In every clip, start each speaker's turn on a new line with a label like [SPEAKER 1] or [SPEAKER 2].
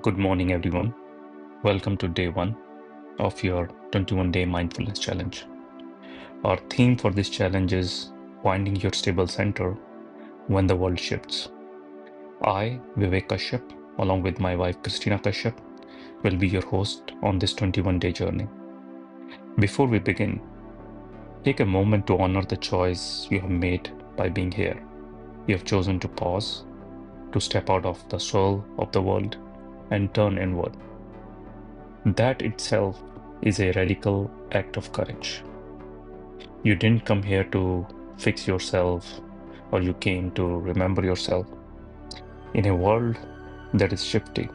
[SPEAKER 1] Good morning, everyone. Welcome to day one of your 21-day mindfulness challenge. Our theme for this challenge is finding your stable center when the world shifts. I, Vivek Kashyap, along with my wife Christina Kashyap, will be your host on this 21-day journey. Before we begin, take a moment to honor the choice you have made by being here. You have chosen to pause, to step out of the soul of the world, and turn inward. That itself is a radical act of courage. You didn't come here to fix yourself, or you came to remember yourself. In a world that is shifting,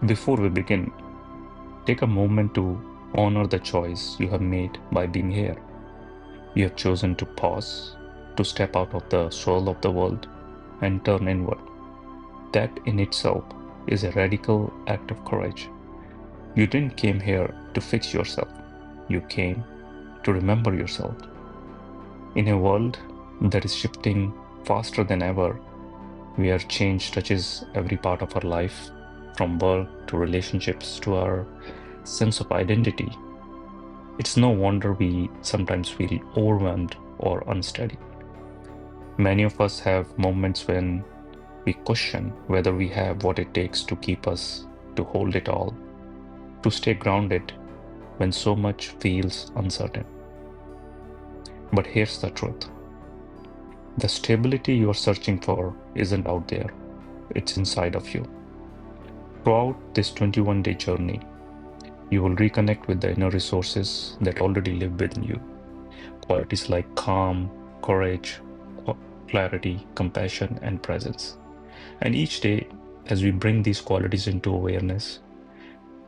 [SPEAKER 1] before we begin, take a moment to honor the choice you have made by being here. You have chosen to pause, to step out of the soul of the world, and turn inward. That in itself is a radical act of courage. You didn't came here to fix yourself. You came to remember yourself. In a world that is shifting faster than ever, where change touches every part of our life, from work to relationships to our sense of identity, it's no wonder we sometimes feel overwhelmed or unsteady. Many of us have moments when we question whether we have what it takes to keep us, to hold it all, to stay grounded when so much feels uncertain. But here's the truth. The stability you are searching for isn't out there, it's inside of you. Throughout this 21-day journey, you will reconnect with the inner resources that already live within you. Qualities like calm, courage, clarity, compassion, and presence. And each day, as we bring these qualities into awareness,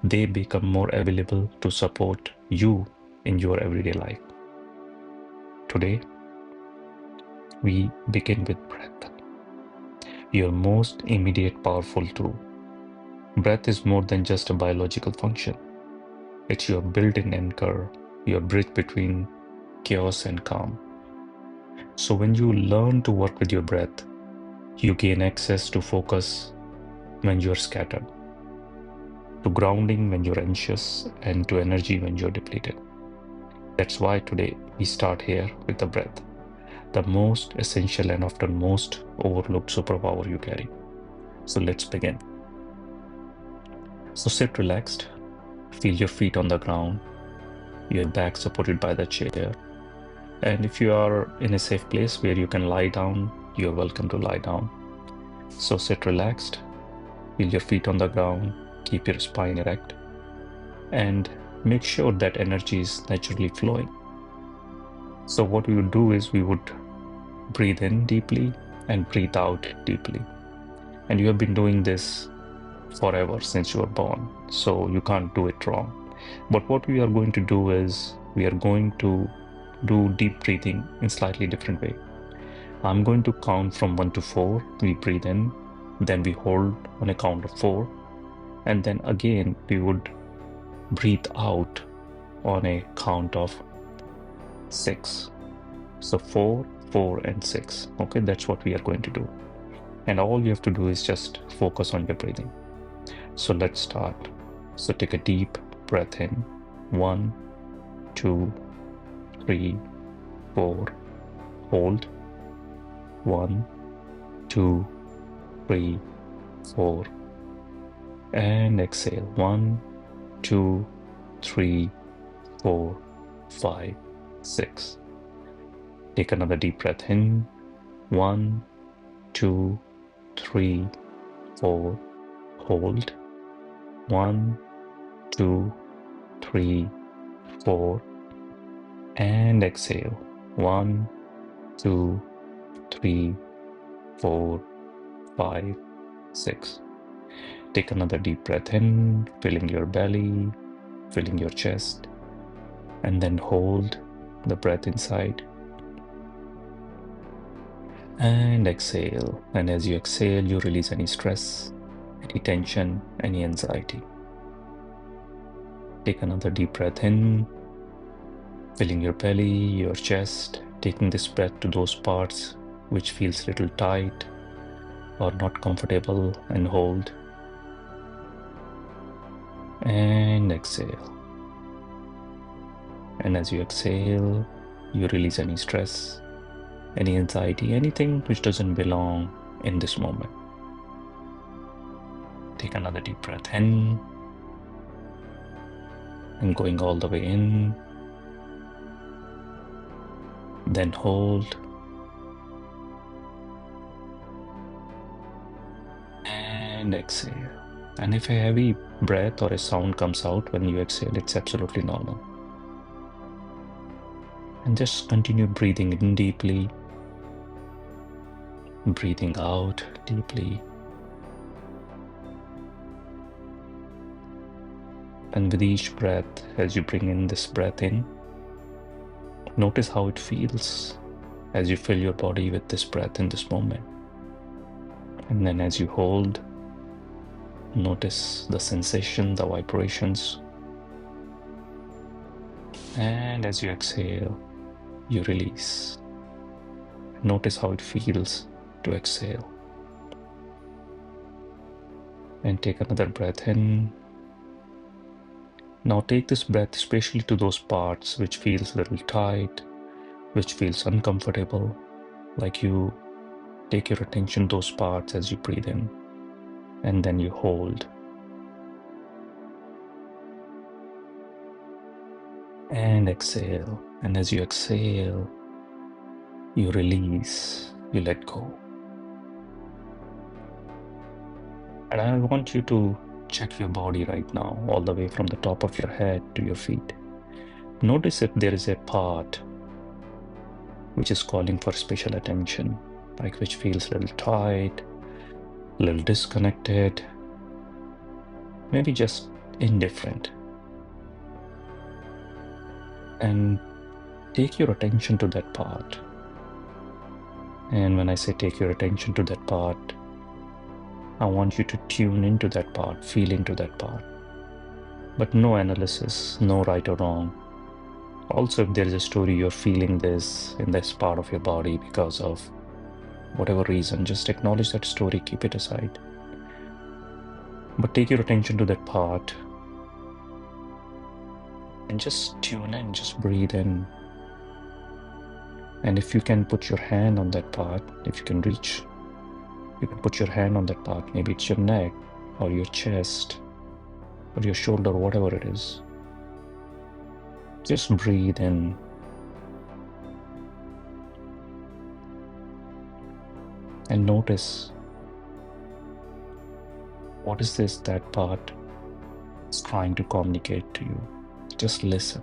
[SPEAKER 1] they become more available to support you in your everyday life. Today, we begin with breath, your most immediate powerful tool. Breath is more than just a biological function. It's your built-in anchor, your bridge between chaos and calm. So when you learn to work with your breath, you gain access to focus when you're scattered, to grounding when you're anxious, and to energy when you're depleted. That's why today we start here with the breath, the most essential and often most overlooked superpower you carry. So let's begin. So sit relaxed, feel your feet on the ground, your back supported by the chair. And if you are in a safe place where you can lie down, you're welcome to lie down. So sit relaxed, feel your feet on the ground, keep your spine erect, and make sure that energy is naturally flowing. So what we would do is we would breathe in deeply and breathe out deeply. And you have been doing this forever since you were born, so you can't do it wrong. But what we are going to do is we are going to do deep breathing in slightly different way. I'm going to count from 1 to 4. We breathe in, then we hold on a count of 4, and then again we would breathe out on a count of 6. So 4, 4, and 6. Okay, that's what we are going to do. And all you have to do is just focus on your breathing. So let's start. So take a deep breath in. 1, 2, 3, 4. Hold. 1, 2, 3, 4. And exhale. 1, 2, 3, 4, 5, 6. Take another deep breath in. 1, 2, 3, 4. Hold. 1, 2, 3, 4. And exhale. 1, 2, 3, 4, 5, 6. Take another deep breath in, filling your belly, filling your chest, and then hold the breath inside. And exhale. And as you exhale, you release any stress, any tension, any anxiety. Take another deep breath in, filling your belly, your chest, taking this breath to those parts which feels a little tight, or not comfortable, and hold. And exhale. And as you exhale, you release any stress, any anxiety, anything which doesn't belong in this moment. Take another deep breath in and going all the way in. Then hold. And exhale. And if a heavy breath or a sound comes out when you exhale, it's absolutely normal. And just continue breathing in deeply, breathing out deeply. And with each breath, as you bring in this breath in, notice how it feels as you fill your body with this breath in this moment. And then as you hold, notice the sensation, the vibrations. And as you exhale, you release. Notice how it feels to exhale. And take another breath in. Now take this breath especially to those parts which feels a little tight, which feels uncomfortable, like you take your attention to those parts as you breathe in, and then you hold. And exhale. And as you exhale, you release, you let go. And I want you to check your body right now, all the way from the top of your head to your feet. Notice if there is a part which is calling for special attention, like which feels a little tight, a little disconnected, maybe just indifferent. And take your attention to that part. And when I say take your attention to that part, I want you to tune into that part, feel into that part. But no analysis, no right or wrong. Also, if there is a story you're feeling this in this part of your body because of whatever reason, just acknowledge that story, keep it aside. But take your attention to that part and just tune in, just breathe in. And if you can put your hand on that part, if you can reach, you can put your hand on that part. Maybe it's your neck or your chest or your shoulder, whatever it is. Just breathe in. And notice, what is this that part is trying to communicate to you? Just listen.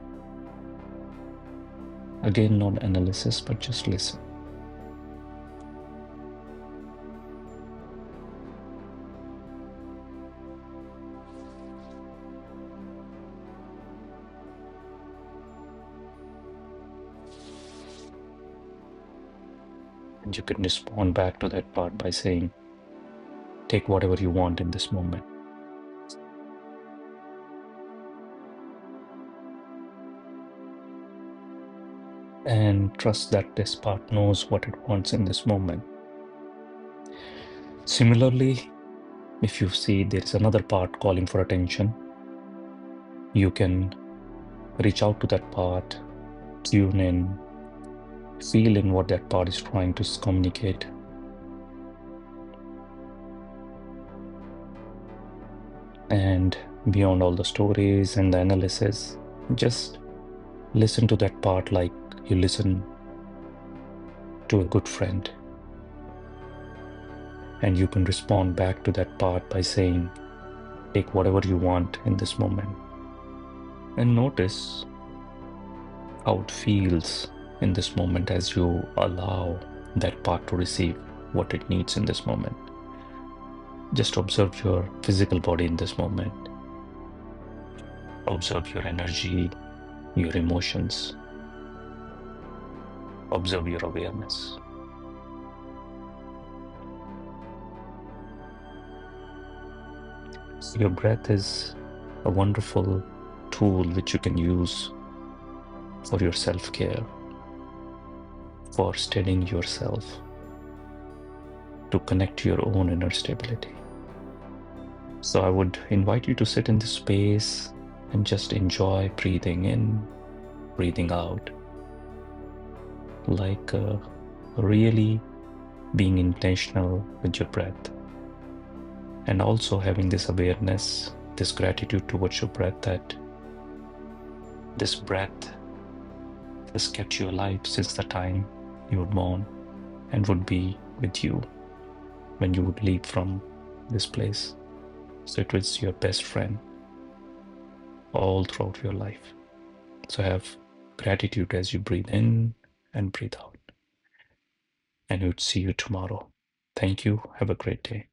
[SPEAKER 1] Again, not analysis, but just listen. And you can respond back to that part by saying, take whatever you want in this moment. And trust that this part knows what it wants in this moment. Similarly, if you see there is another part calling for attention, you can reach out to that part, tune in, feel in what that part is trying to communicate. And beyond all the stories and the analysis, just listen to that part like you listen to a good friend. And you can respond back to that part by saying, take whatever you want in this moment. And notice how it feels in this moment as you allow that part to receive what it needs in this moment. Just observe your physical body in this moment. Observe your energy, your emotions. Observe your awareness. Your breath is a wonderful tool which you can use for your self-care, for steadying yourself. to connect to your own inner stability. So I would invite you to sit in this space and just enjoy breathing in, breathing out, like really being intentional with your breath. And also having this awareness, this gratitude towards your breath, that this breath has kept you alive since the time you were born and would be with you when you would leave from this place. So it was your best friend all throughout your life. So have gratitude as you breathe in and breathe out. And we would see you tomorrow. Thank you. Have a great day.